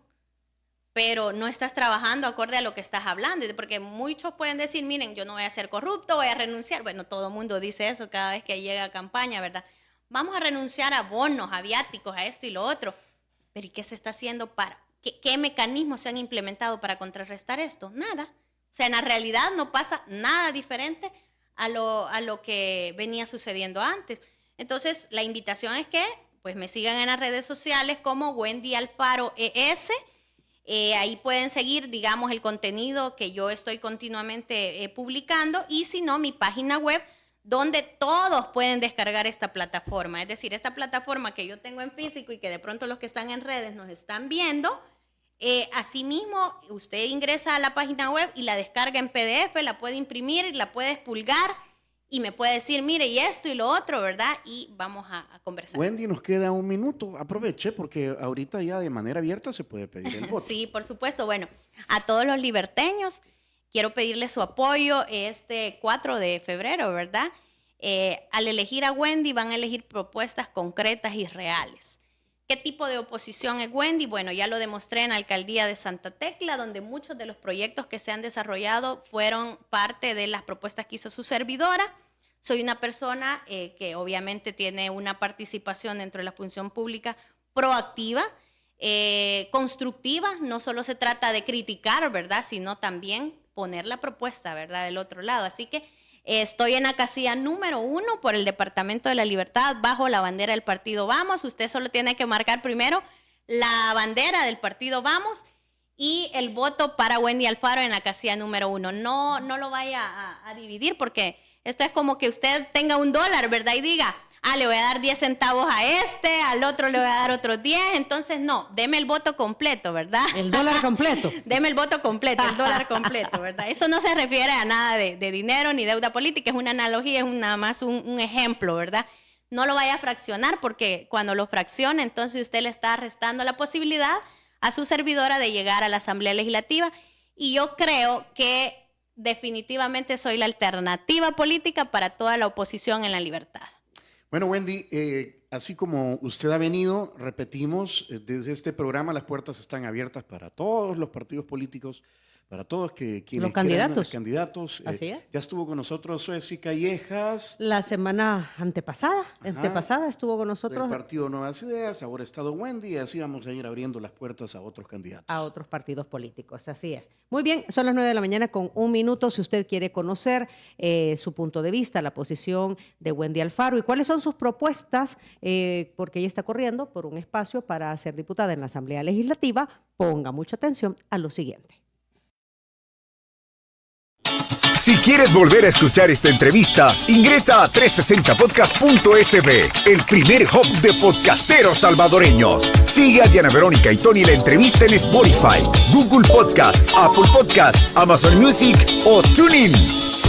pero no estás trabajando acorde a lo que estás hablando, porque muchos pueden decir, miren, yo no voy a ser corrupto, voy a renunciar. Bueno, todo el mundo dice eso cada vez que llega a campaña, ¿verdad? Vamos a renunciar a bonos, a viáticos, a esto y lo otro. Pero ¿y qué se está haciendo qué mecanismos se han implementado para contrarrestar esto? Nada. O sea, en la realidad no pasa nada diferente a lo que venía sucediendo antes. Entonces, la invitación es que pues me sigan en las redes sociales como Wendy Alfaro ES. Ahí pueden seguir, digamos, el contenido que yo estoy continuamente publicando, y si no, mi página web, donde todos pueden descargar esta plataforma. Es decir, esta plataforma que yo tengo en físico y que de pronto los que están en redes nos están viendo, asimismo, usted ingresa a la página web y la descarga en PDF, la puede imprimir, la puede expulgar y me puede decir, mire, y esto y lo otro, ¿verdad? Y vamos a conversar. Wendy, nos queda un minuto. Aproveche, porque ahorita ya de manera abierta se puede pedir el voto. Sí, por supuesto. Bueno, a todos los liberteños, quiero pedirles su apoyo este 4 de febrero, ¿verdad? Al elegir a Wendy van a elegir propuestas concretas y reales. ¿Qué tipo de oposición es Wendy? Bueno, ya lo demostré en la alcaldía de Santa Tecla, donde muchos de los proyectos que se han desarrollado fueron parte de las propuestas que hizo su servidora. Soy una persona que obviamente tiene una participación dentro de la función pública proactiva, constructiva. No solo se trata de criticar, ¿verdad?, sino también poner la propuesta, ¿verdad?, del otro lado. Así que estoy en la casilla número 1 por el Departamento de la Libertad, bajo la bandera del partido Vamos. Usted solo tiene que marcar primero la bandera del partido Vamos y el voto para Wendy Alfaro en la casilla número 1. No lo vaya a dividir, porque esto es como que usted tenga $1, ¿verdad? Y diga, le voy a dar 10 centavos a este, al otro le voy a dar otros 10. Entonces, no, deme el voto completo, ¿verdad? El dólar completo. Deme el voto completo, el dólar completo, ¿verdad? Esto no se refiere a nada de dinero ni deuda política, es una analogía, es nada más un ejemplo, ¿verdad? No lo vaya a fraccionar, porque cuando lo fracciona, entonces usted le está restando la posibilidad a su servidora de llegar a la Asamblea Legislativa. Y yo creo que definitivamente soy la alternativa política para toda la oposición en la libertad. Bueno, Wendy, así como usted ha venido, repetimos, desde este programa las puertas están abiertas para todos los partidos políticos, para todos quienes los candidatos. Los candidatos. Así es. Ya estuvo con nosotros Sueci Callejas. La semana antepasada estuvo con nosotros. Del partido Nuevas Ideas, ahora ha estado Wendy, y así vamos a ir abriendo las puertas a otros candidatos. A otros partidos políticos, así es. Muy bien, son las 9 de la mañana con 1 minuto. Si usted quiere conocer su punto de vista, la posición de Wendy Alfaro y cuáles son sus propuestas, porque ella está corriendo por un espacio para ser diputada en la Asamblea Legislativa, ponga mucha atención a lo siguiente. Si quieres volver a escuchar esta entrevista, ingresa a 360podcast.sb, el primer hub de podcasteros salvadoreños. Sigue a Diana Verónica y Tony la entrevista en Spotify, Google Podcast, Apple Podcast, Amazon Music o TuneIn.